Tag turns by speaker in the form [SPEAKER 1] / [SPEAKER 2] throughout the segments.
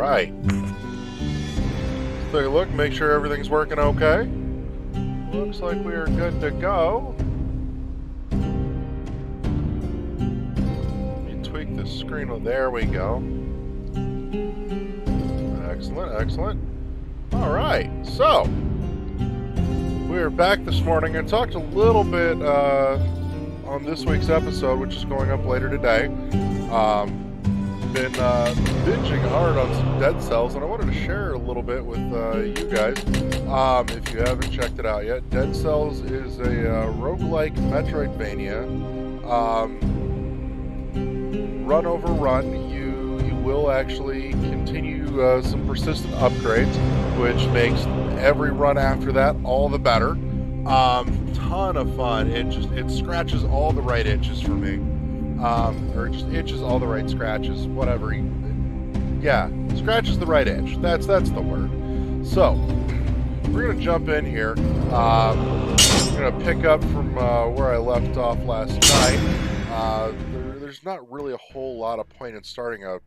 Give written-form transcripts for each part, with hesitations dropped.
[SPEAKER 1] right. Let's take a look, make sure everything's working okay. Looks like we are good to go. Let me tweak the screen. Oh, there we go. Excellent, excellent. All right, so we're back this morning. I talked a little bit on this week's episode, which is going up later today. Been binging hard on some Dead Cells, and I wanted to share a little bit with you guys. If you haven't checked it out yet, Dead Cells is a roguelike Metroidvania. Run over run. You will actually continue some persistent upgrades, which makes every run after that all the better. Ton of fun. It scratches all the right itches for me. Or just itches all the right scratches, whatever. Yeah, scratches the right itch. That's the word. So, we're going to jump in here. We're going to pick up from where I left off last night. There's not really a whole lot of point in starting a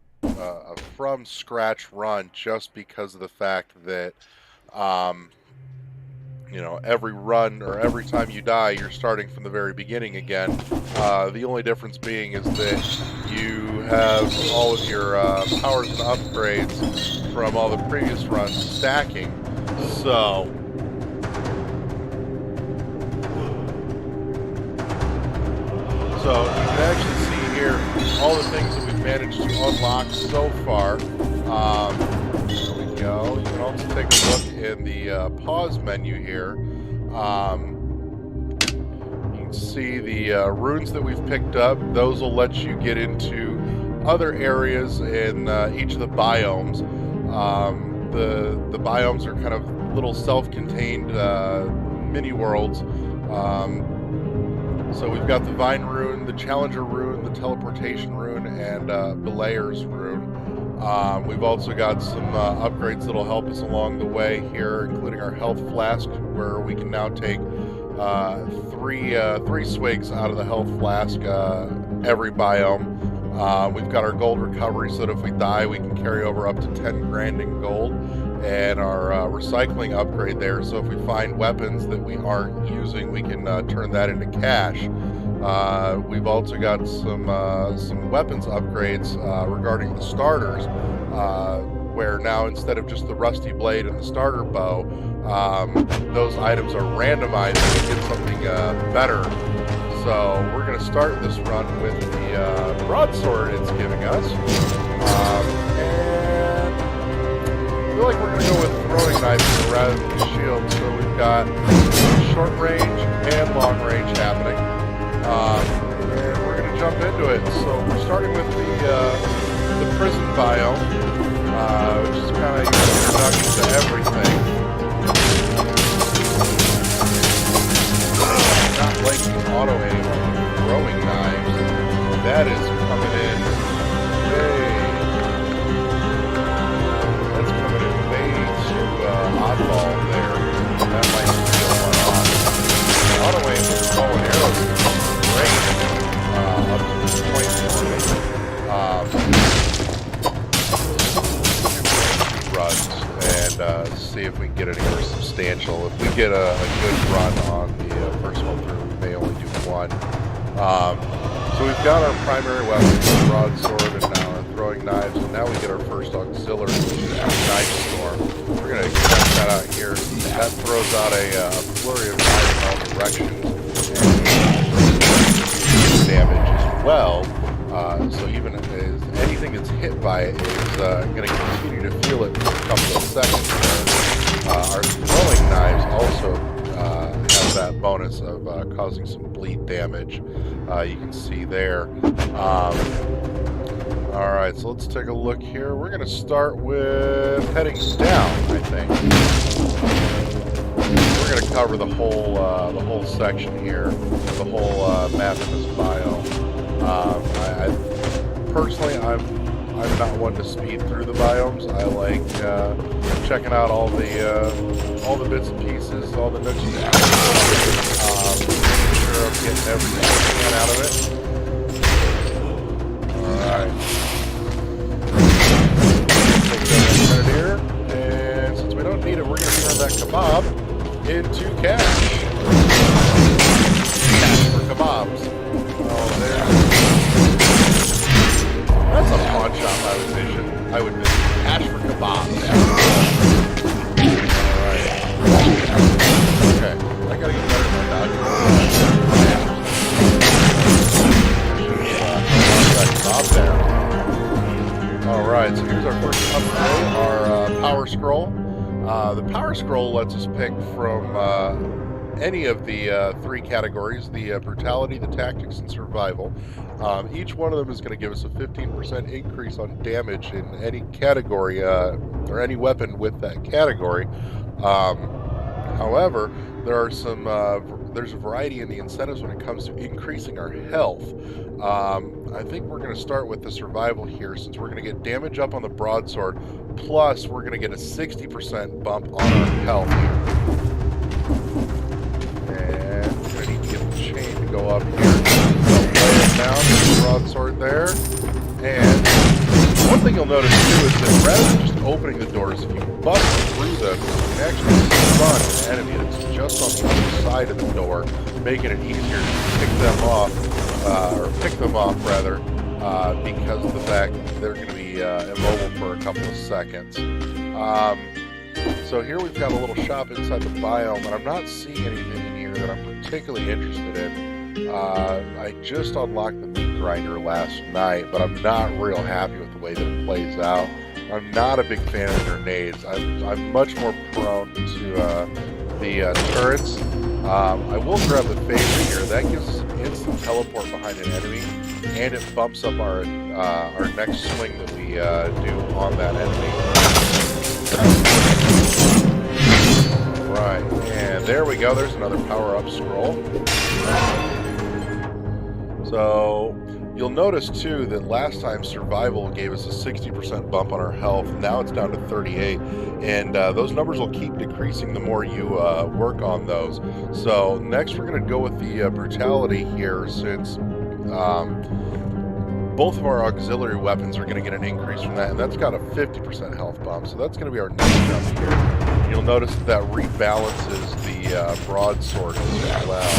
[SPEAKER 1] from scratch run, just because of the fact that every run or every time you die, you're starting from the very beginning again. The only difference being is that you have all of your powers and upgrades from all the previous runs stacking. So you can actually see here all the things that we've managed to unlock so far. There we go. You can also take a look in the pause menu here. You can see the runes that we've picked up. Those will let you get into other areas in each of the biomes. The biomes are kind of little self-contained mini worlds. So we've got the Vine Rune, the Challenger Rune, the Teleportation Rune, and Belayer's Rune. We've also got some upgrades that'll help us along the way here, including our health flask, where we can now take three swigs out of the health flask every biome. We've got our gold recovery, so that if we die, we can carry over up to 10 grand in gold, and our recycling upgrade there. So if we find weapons that we aren't using, we can turn that into cash. We've also got some weapons upgrades regarding the starters, where now instead of just the rusty blade and the starter bow, those items are randomized to get something better. So we're going to start this run with the broadsword it's giving us, and I feel like we're going to go with throwing knives rather than the shield. So we've got short range and long range happening. And we're going to jump into it. So we're starting with the prison biome, which is kind of your introduction to everything. Not liking auto-aim on throwing knives. That is coming in that's coming in way too oddball there. That might be a one-off. Auto-aim with bow and arrows is great up to this point for me. Runs and see if we can get any more substantial. If we get a good run on the first one through, we may only do one. So we've got our primary weapons, the broadsword, and now our throwing knives, and now we get our first auxiliary, which is our knife storm. We're going to check that out here. That throws out a flurry of knives in all directions, and damage as well. So even as anything that's hit by it is going to continue to feel it for a couple of seconds. Our throwing knives also have that bonus of causing some bleed damage. You can see there. Alright, so let's take a look here. We're going to start with heading down, I think. We're going to cover the whole section here, the whole map in this biome. Personally, I'm not one to speed through the biomes. I like checking out all the bits and pieces, all the nooks and crannies. Make sure I'm getting everything I can out of it. Alright. turn that kebab into cash. Cash for kebabs. Oh, there's... That's a pawn shop I would visit. Cash for kebabs. Alright. Okay. I gotta get better at my dodge. Kebab there. Alright, so here's our first upgrade, our Power Scroll. The Power Scroll lets us pick from any of the 3 categories, the Brutality, the Tactics, and Survival. Each one of them is going to give us a 15% increase on damage in any category, or any weapon with that category. However, there are some there's a variety in the incentives when it comes to increasing our health. I think we're going to start with the Survival here, since we're going to get damage up on the broadsword, plus we're going to get a 60% bump on our health here. And we're going to need to get the chain to go up here. Lay it down with the broadsword there. And one thing you'll notice too is that rather than just opening the doors, if you bust through them, you can actually stun an enemy that's just on the other side of the door, making it easier to pick them off, because of the fact that they're going to be immobile for a couple of seconds. So here we've got a little shop inside the biome, and I'm not seeing anything in here that I'm particularly interested in. I just unlocked the meat grinder last night, but I'm not real happy with the way that it plays out. I'm not a big fan of grenades. I'm much more prone to the turrets. I will grab the phaser here. That gives us an instant teleport behind an enemy, and it bumps up our next swing that we do on that enemy. Right, and there we go. There's another power-up scroll. So you'll notice too that last time Survival gave us a 60% bump on our health. Now it's down to 38, and those numbers will keep decreasing the more you work on those. So next we're going to go with the Brutality here, since both of our auxiliary weapons are going to get an increase from that, and that's got a 50% health bump. So that's going to be our next jump here. You'll notice that rebalances the broadsword as well.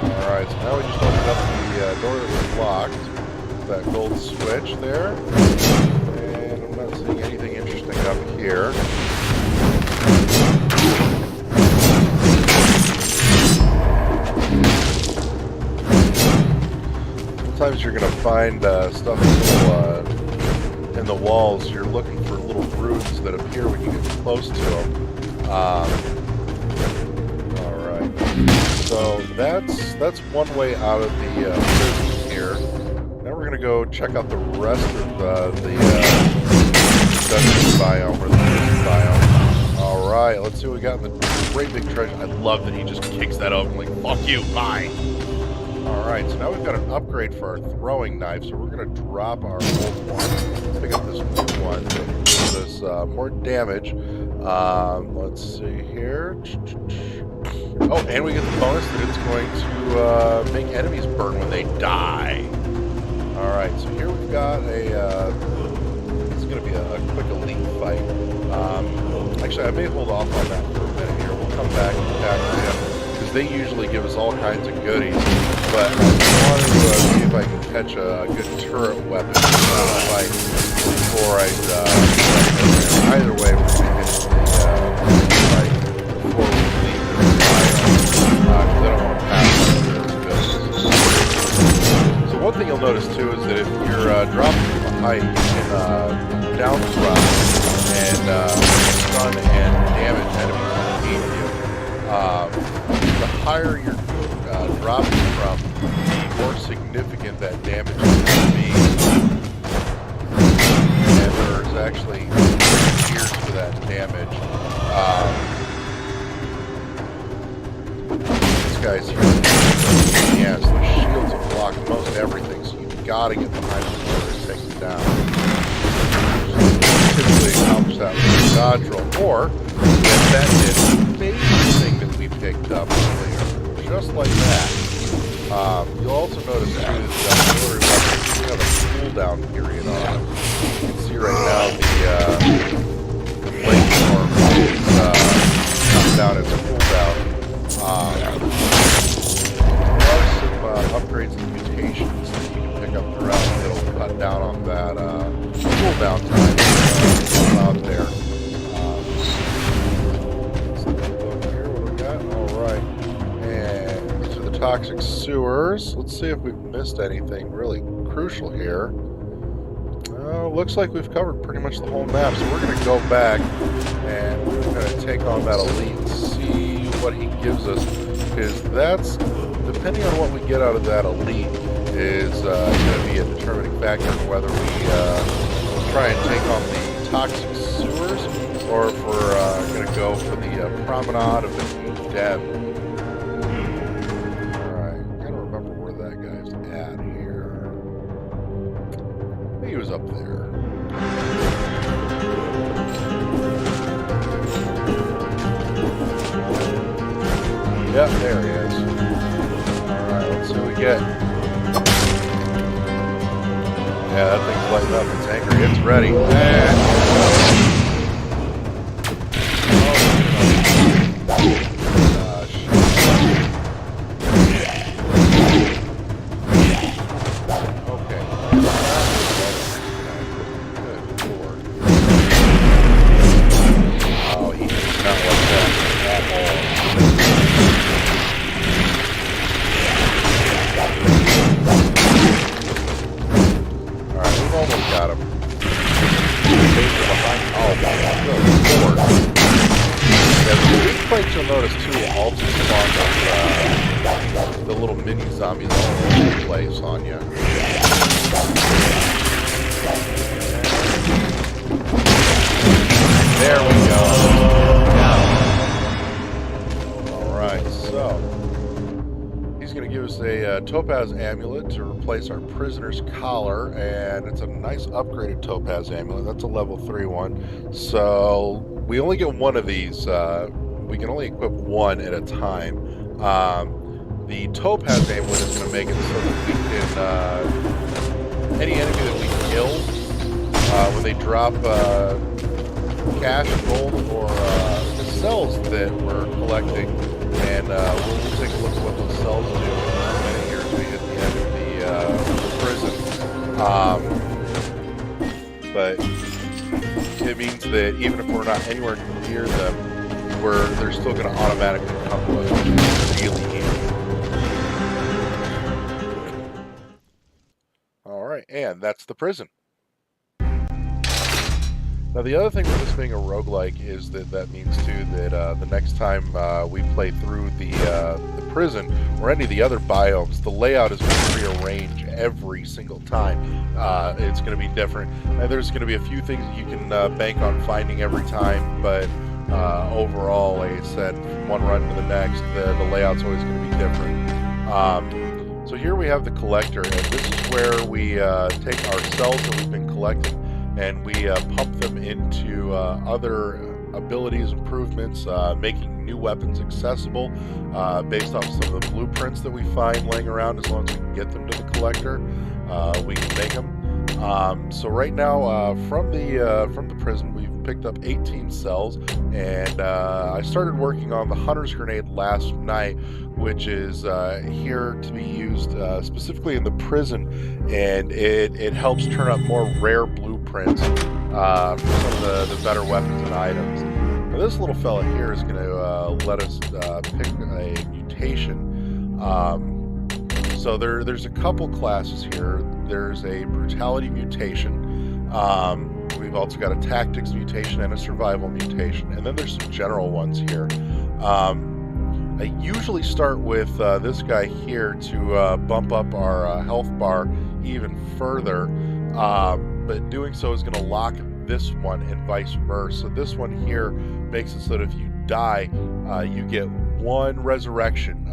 [SPEAKER 1] Alright, so now we just opened up the door that was locked. That gold switch there. And I'm not seeing anything interesting up here. Sometimes you're going to find stuff in the walls. You're looking for little runes that appear when you get close to them. So that's one way out of the prison here. Now we're gonna go check out the rest of the dungeon biome, or the prison biome. All right, let's see what we got in the great big treasure. I love that he just kicks that open like, fuck you, bye. All right, so now we've got an upgrade for our throwing knife. So we're gonna drop our old one, pick up this new one that gives us more damage. Let's see here. Oh, and we get the bonus that it's going to make enemies burn when they die. Alright, so here we've got it's going to be a quick elite fight. Actually, I may hold off on that for a minute here. We'll come back and tackle him, because they usually give us all kinds of goodies. But I want to see if I can catch a good turret weapon fight before I either way, we're going to finish the fight before we leave. Because I don't want to pass on those goodies. So one thing you'll notice too is that if you're dropping from a height, you can down thrust and stun and damage enemies underneath you. The higher you're dropping from, the more significant that damage is going to be. And there's actually tiers for that damage. Guys here. Yes, the shields have blocked most everything, so you've got to get behind the door to take them down. Typically accomplish that with a dodge roll, or if that did amazing thing that we picked up earlier, just like that. You'll also notice too that the auxiliary weapons have a cooldown period on it. You can see right now the Flamestorm is coming down its cooldown. There are some upgrades and mutations that you can pick up throughout that'll cut down on that cooldown time out there. Let's take a look here. What do we got? All right. And these are the toxic sewers. Let's see if we've missed anything really crucial here. Looks like we've covered pretty much the whole map, so we're going to go back and we're going to take on that elite and see what he gives us, because that's, depending on what we get out of that elite, is going to be a determining factor of whether we try and take on the toxic sewers, or if we're going to go for the promenade of the New Dead. Alright, I gotta remember where that guy's at here. He was up there. Yep, there he is. Alright, let's see what we get. Yeah, that thing's lighting up. It's angry. It's ready. You'll notice too, all just spawn the little mini zombies all over the place on you. There we go. Alright, so he's going to give us a topaz amulet to replace our prisoner's collar, and it's a nice upgraded topaz amulet. That's a level 3 one. So we only get one of these. We can only equip one at a time. The topaz amulet is going to make it so that we can, any enemy that we kill, when they drop cash, gold, or the cells that we're collecting, and we'll take a look at what those cells do in a minute here as we hit the end of the prison. But it means that even if we're not anywhere near them, they're still going to automatically come to us, which is really easy. Alright, and that's the prison. Now the other thing with this being a roguelike is that means too that the next time we play through the prison or any of the other biomes, the layout is going to rearrange every single time. It's going to be different. And there's going to be a few things that you can bank on finding every time, but overall, like I said, from one run to the next, the layout's always going to be different. So here we have the collector, and this is where we take our cells that we've been collecting and we pump them into other abilities, improvements, making new weapons accessible based off some of the blueprints that we find laying around. As long as we can get them to the collector, we can make them. So right now, from the prison, we've picked up 18 cells, and I started working on the Hunter's Grenade last night, which is here to be used specifically in the prison, and it helps turn up more rare blueprints for some of the better weapons and items. Now this little fella here is going to let us pick a mutation. So there's a couple classes here. There's a brutality mutation. We've also got a tactics mutation and a survival mutation, and then there's some general ones here. I usually start with this guy here to bump up our health bar even further, but doing so is going to lock this one and vice versa. So this one here makes it so that if you die, you get one resurrection.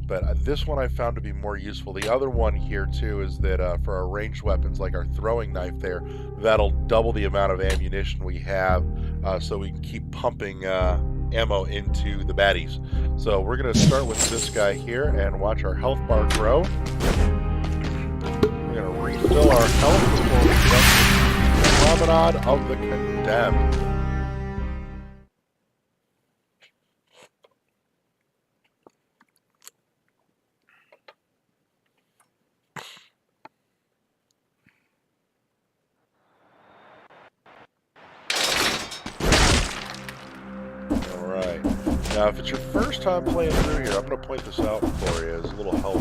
[SPEAKER 1] But this one I found to be more useful. The other one here too is that for our ranged weapons, like our throwing knife there, that'll double the amount of ammunition we have, so we can keep pumping ammo into the baddies. So we're going to start with this guy here and watch our health bar grow. We're going to refill our health before we get up Promenade of the Condemned. Alright. Now, if it's your first time playing through here, I'm going to point this out for you as a little help.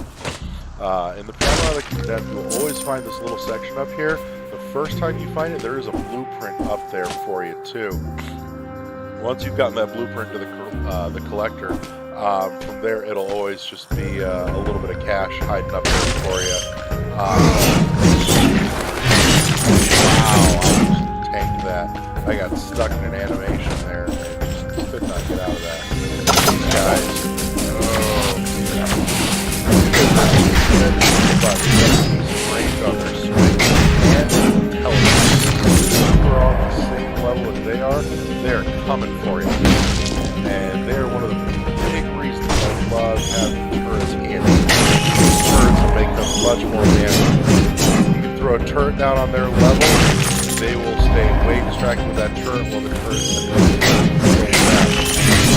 [SPEAKER 1] In the Promenade of the Condemned, you'll always find this little section up here. The first time you find it, there is a blueprint up there for you, too. Once you've gotten that blueprint to the collector, from there it'll always just be a little bit of cash hiding up there for you. Wow, I tanked that. I got stuck in an animation there. I just could not get out of that. These guys. Oh, but we got range on their swing and health. We're all on the same level as they are. They're coming for you. And they're one of the big reasons I love having turrets in. Turrets will make them much more damage. You can throw a turret down on their level, they will stay way distracted with that turret while the turret's staying back.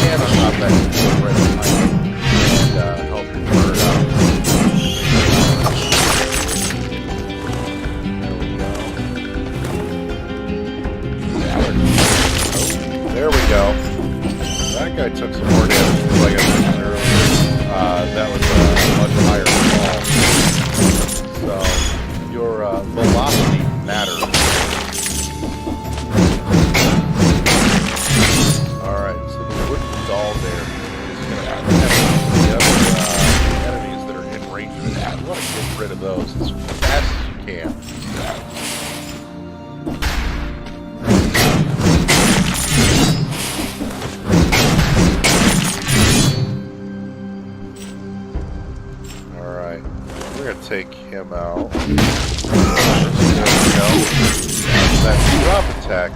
[SPEAKER 1] And on top of that, you can go right behind it and help your turret out. There we go. That guy took some more damage, like I mentioned earlier. That was a much higher fall. So, your velocity matters. Alright, so the wooden doll there is going to protect the other enemies that are in range of it. You want to get rid of those as fast as you can. Take him out. There we go. That drop attack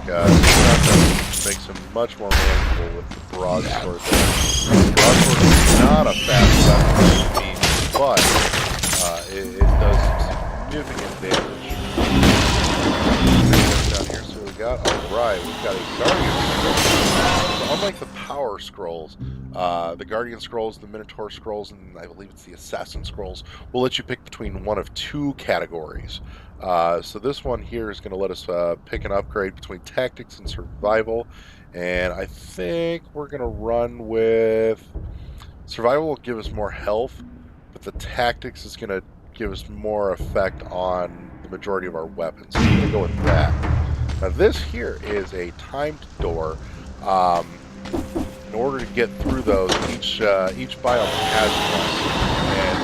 [SPEAKER 1] makes him much more manageable with the broadsword there. The broadsword is not a fast weapon, but it does significant damage. Down here, so we got, alright, we've got a Guardian Scroll. So unlike the Power Scrolls, the Guardian Scrolls, the Minotaur Scrolls, and I believe it's the Assassin Scrolls, will let you pick between one of two categories. So this one here is going to let us pick an upgrade between Tactics and Survival, and I think we're going to run with... Survival will give us more health, but the Tactics is going to give us more effect on the majority of our weapons. So we're going to go with that. Now this here is a timed door. In order to get through those, each biome has one, and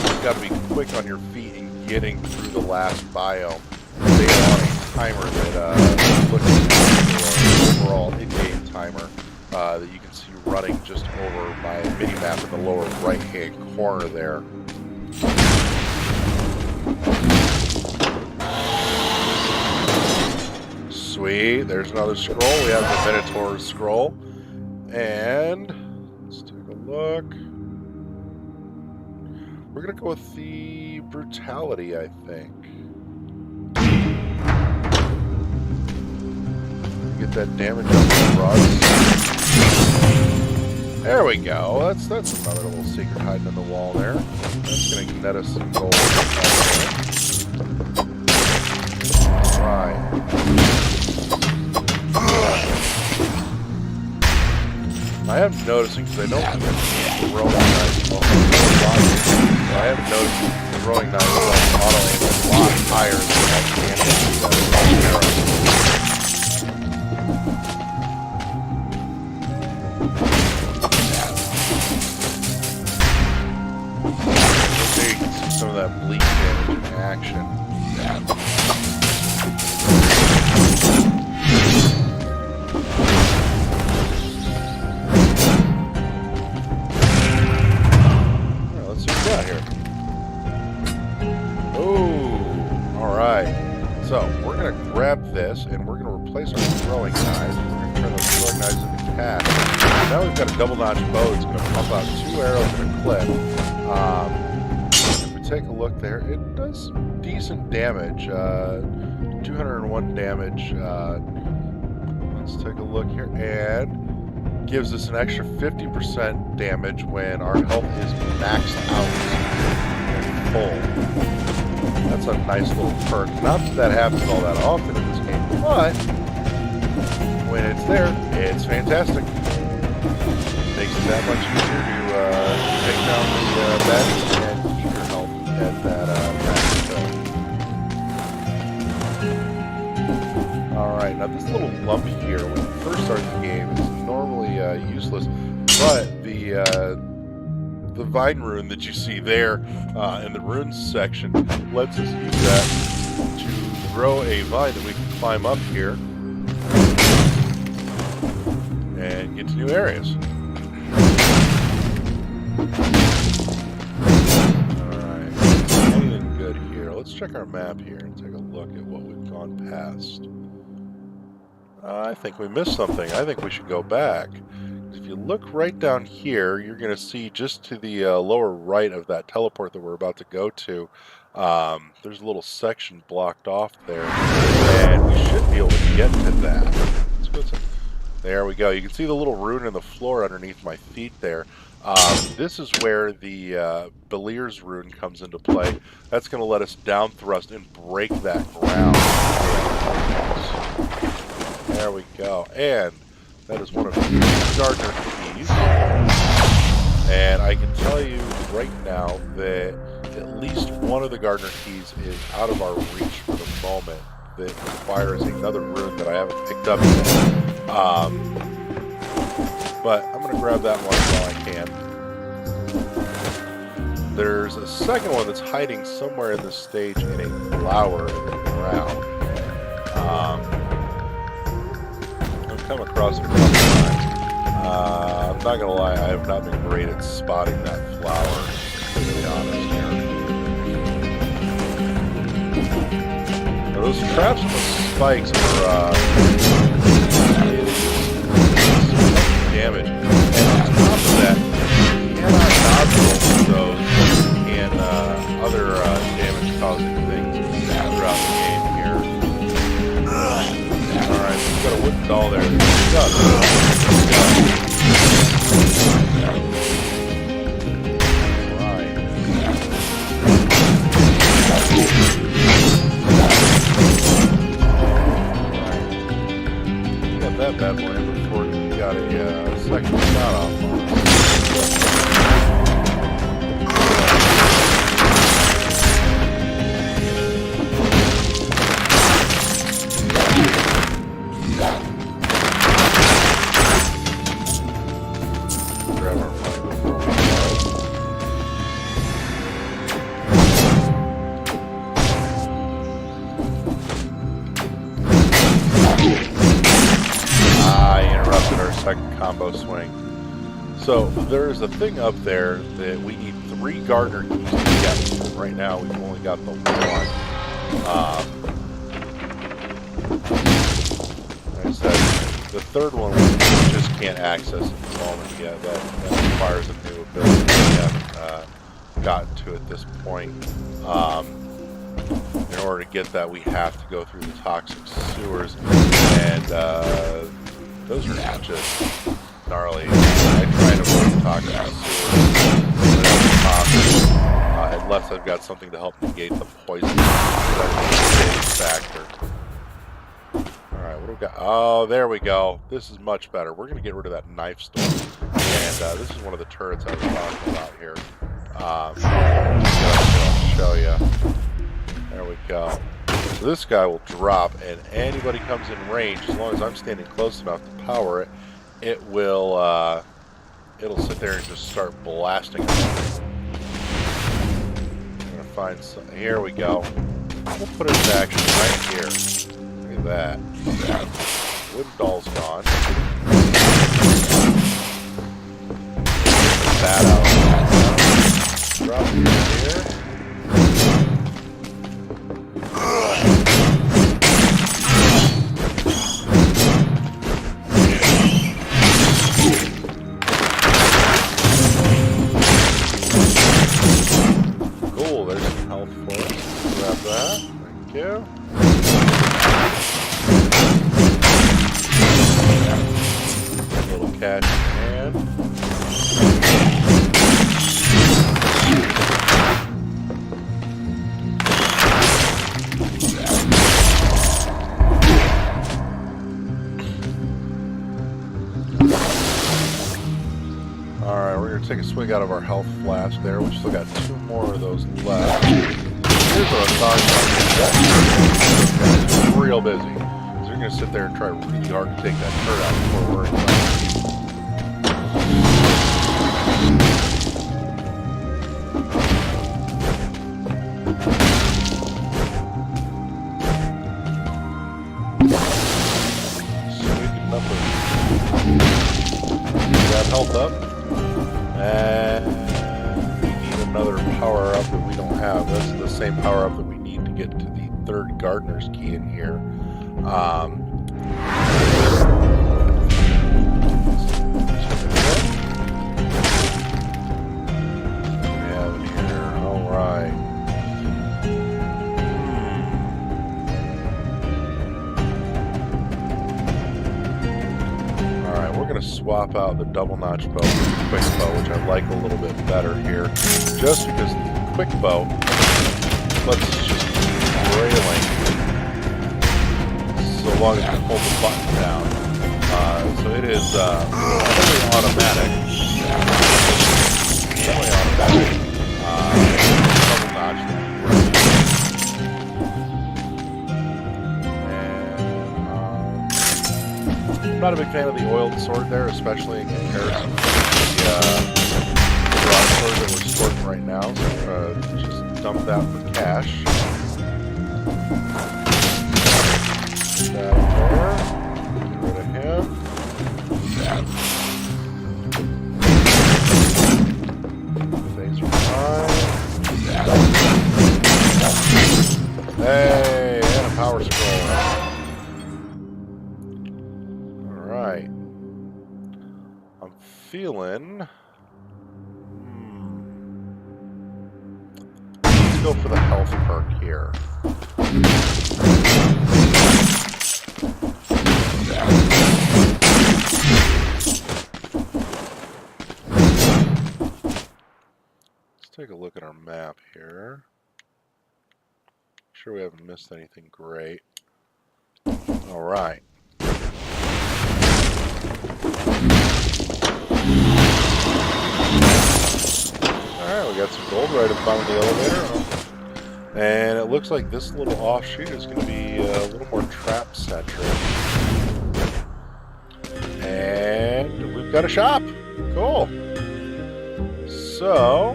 [SPEAKER 1] you've got to be quick on your feet in getting through the last biome. They are on a timer that looks at the overall in-game timer that you can see running just over my mini-map in the lower right-hand corner there. Sweet, there's another scroll. We have the Minotaur scroll. And let's take a look. We're going to go with the Brutality, I think. Get that damage on the rods. There we go. That's another little secret hiding in the wall there. That's going to net us some gold. Right. I am noticing, because I don't think throwing knives, I am noticing throwing knives auto aim a lot higher than I can with there you can see some of that bleak damage in action. So, we're going to grab this, and we're going to replace our throwing knives. We're going to turn those throwing knives into cast. Now we've got a double-notch bow that's going to pump out 2 arrows in a clip. If we take a look there, it does decent damage. 201 damage. Let's take a look here. And gives us an extra 50% damage when our health is maxed out and full. That's a nice little perk. Not that that happens all that often in this game, but when it's there, it's fantastic. Makes it that much easier to take down the baddies and keep your health at that max. Alright, now this little lump here, when you first start the game, is normally useless, but the vine rune that you see there in the runes section lets us use that to grow a vine that we can climb up here and get to new areas. Alright, anything good here? Let's check our map here and take a look at what we've gone past. I think we missed something. I think we should go back. If you look right down here, you're going to see just to the lower right of that teleport that we're about to go to, there's a little section blocked off there, and we should be able to get to that. Let's go to, there we go. You can see the little rune in the floor underneath my feet there. This is where the Belier's rune comes into play. That's going to let us down thrust and break that ground. There we go. And that is one of the Gardner keys. And I can tell you right now that at least one of the Gardner keys is out of our reach for the moment. That requires another rune that I haven't picked up yet. But I'm going to grab that one while I can. There's a second one that's hiding somewhere in this stage in a flower in the ground. I've come across it a couple times. I'm not going to lie, I have not been great at spotting that flower, to be honest here. Now, those traps with the spikes are damage. And on top of that, you cannot dodge roll those and other damage-causing things throughout the game here. Alright, we've got a wooden doll there. Got that bad boy in before you got a second shot off on us. Grab our money before we go. Interrupted our second combo swing. So there's a thing up there that we need 3 Gardner keys to get. Right now we've only got the 1. Like I said, the third one we just can't access at the moment yet. That requires a new ability we haven't gotten to at this point. In order to get that, we have to go through the toxic sewers, and those are just gnarly. I try to avoid toxic sewers whenever possible, unless I've got something to help negate the poison. That's a big factor. Alright, what do we got? Oh, there we go. This is much better. We're going to get rid of that knife storm. And this is one of the turrets I was talking about here. I'll show you. There we go. So this guy will drop, and anybody comes in range, as long as I'm standing close enough to power it, it will, it'll sit there and just start blasting it. I'm gonna find some. Here we go. We'll put it into action right here. Look at that. Wooden doll's gone. That out. Drop it here. Cool, there's some health for us. Grab that. Thank you. cash in hand. Alright, we're going to take a swig out of our health flask there. We've still got 2 more of those left. Here's what I'm talking about. It's real busy. So you're going to sit there and try really hard to take that turret out before worrying about it. That health up, and we need another power up that we don't have. That's the same power up that we need to get to the 3rd Gardener's Key in here. We have it here. All right. We're going to swap out the double notch bow for the quick bow, which I like a little bit better here, just because the quick bow lets us just keep railing so long as we hold the button down. So it is semi-automatic. Double notch. I'm not a big fan of the oiled sword there, especially in comparison to the broadsword that we're sporting right now. So just dump that for cash. Put that in there. Get rid of him. Thanks for time. Hey, and a power scroll. Alright. I'm feeling... Let's go for the health perk here. Let's take a look at our map here. Sure we haven't missed anything great. Alright. Alright, we got some gold right in front of the elevator. And it looks like this little offshoot is going to be a little more trap centric. And we've got a shop. Cool. So,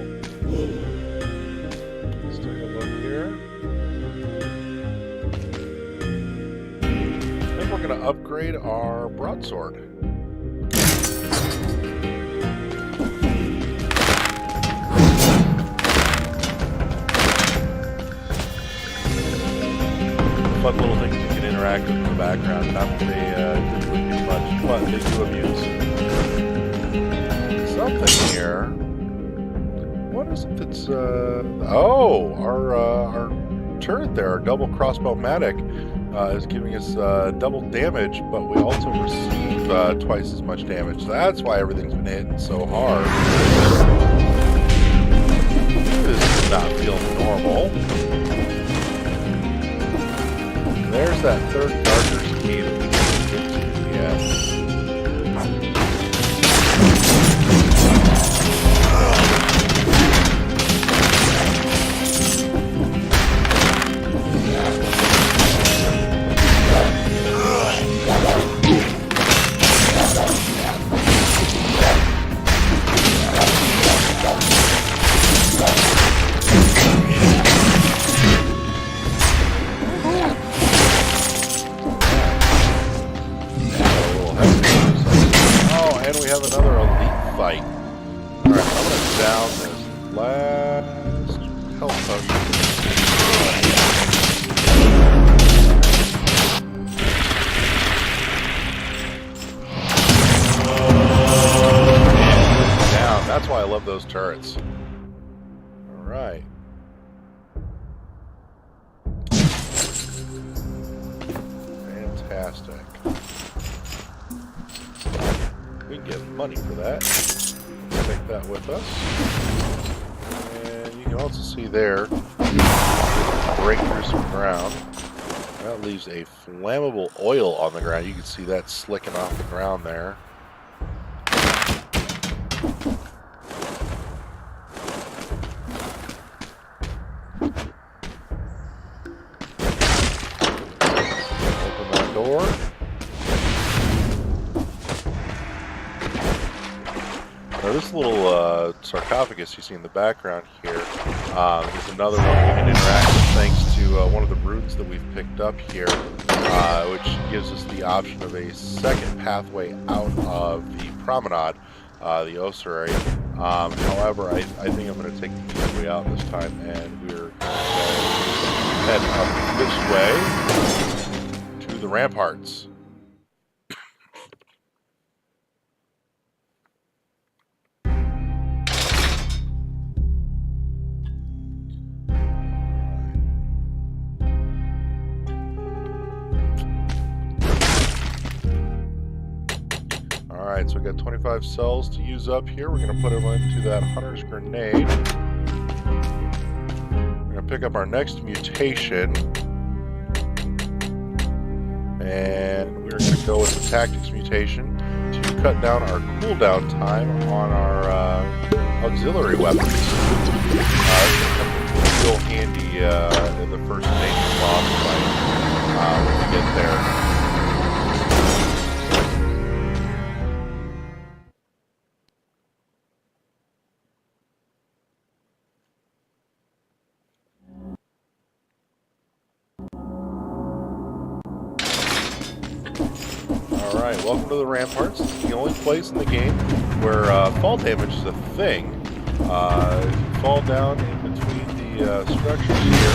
[SPEAKER 1] let's take a look here. I think we're going to upgrade our broadsword. Fun little things you can interact with in the background. Not that they do much, but they do amuse. Something here. What is it that's... Oh! Our turret there, our double crossbow-matic, is giving us double damage, but we also receive twice as much damage. So that's why everything's been hitting so hard. This does not feel normal. There's that 3rd Gardener's Key that we can get to, yes. That's why I love those turrets. Alright. Fantastic. We can get money for that. Let's take that with us. And you can also see there, break through some ground. That leaves a flammable oil on the ground. You can see that slicking off the ground there. Open that door. Now this little sarcophagus you see in the background here is another one we can interact with thanks to one of the runes that we've picked up here, which gives us the option of a second pathway out of the promenade, the ossuary. However, I think I'm going to take the easy way out this time, and we're going to head up this way to the ramparts. Alright, so we got 25 cells to use up here. We're going to put them into that hunter's grenade. We're going to pick up our next mutation. And we're going to go with the tactics mutation to cut down our cooldown time on our auxiliary weapons. It's going to come real handy in the first major boss fight when we get there. Alright, welcome to the ramparts. This is the only place in the game where fall damage is a thing. If you fall down in between the structures here,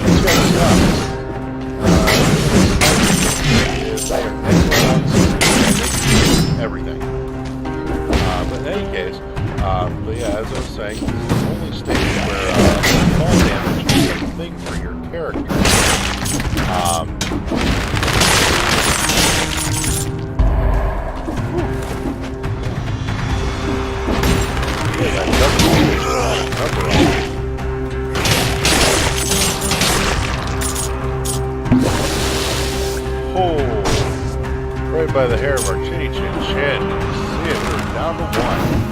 [SPEAKER 1] these guys are tough. They are excellent, everything. But in any case, but yeah, as I was saying, this is the only stage where fall damage is a thing for your character. Oh, right by the hair of our chinny chin chin. See it, we're down to 1.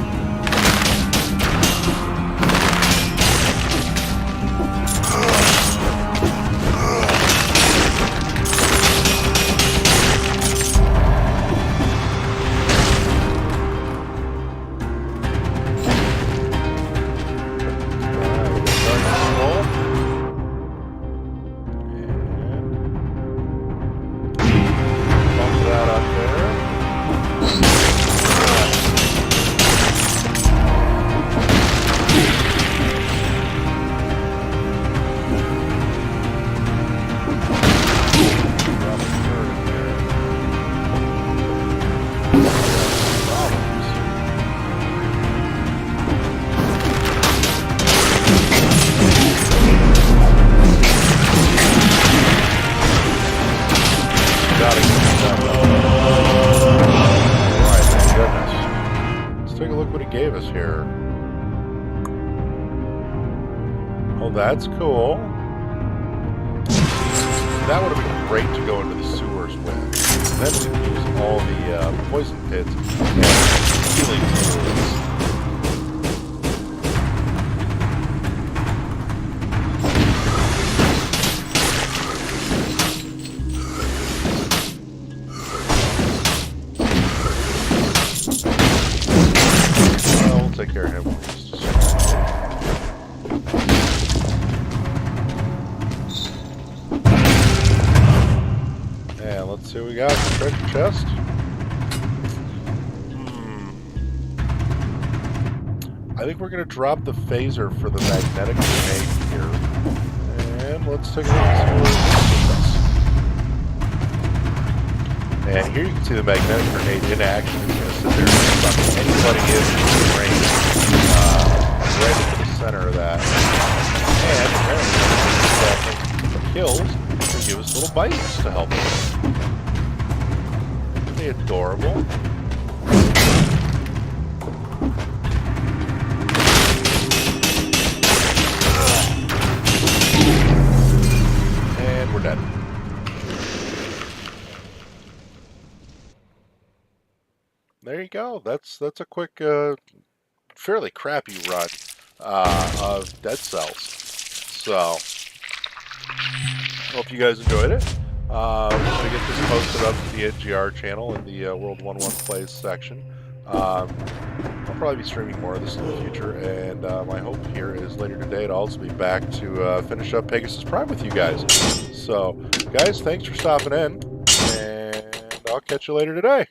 [SPEAKER 1] Gave us here. Oh, that's cool. That would have been great to go into the sewers with. Then we could use all the poison pits and healing tools. Take care of him. And let's see what we got. Treasure chest. I think we're going to drop the phaser for the magnetic grenade here. And let's take a look and see what it is. And here you can see the magnetic grenade in action. It's going to sit there and suck anybody in the range. Right into the center of that. And apparently, kills can give us little bites to help us. absolutely adorable. And we're dead. There you go. That's a quick, fairly crappy run of Dead Cells. So, hope you guys enjoyed it. We're going to get this posted up to the NGR channel in the World 11 Plays section. I'll probably be streaming more of this in the future, and my hope here is later today to also be back to finish up Pegasus Prime with you guys. So, guys, thanks for stopping in, and I'll catch you later today.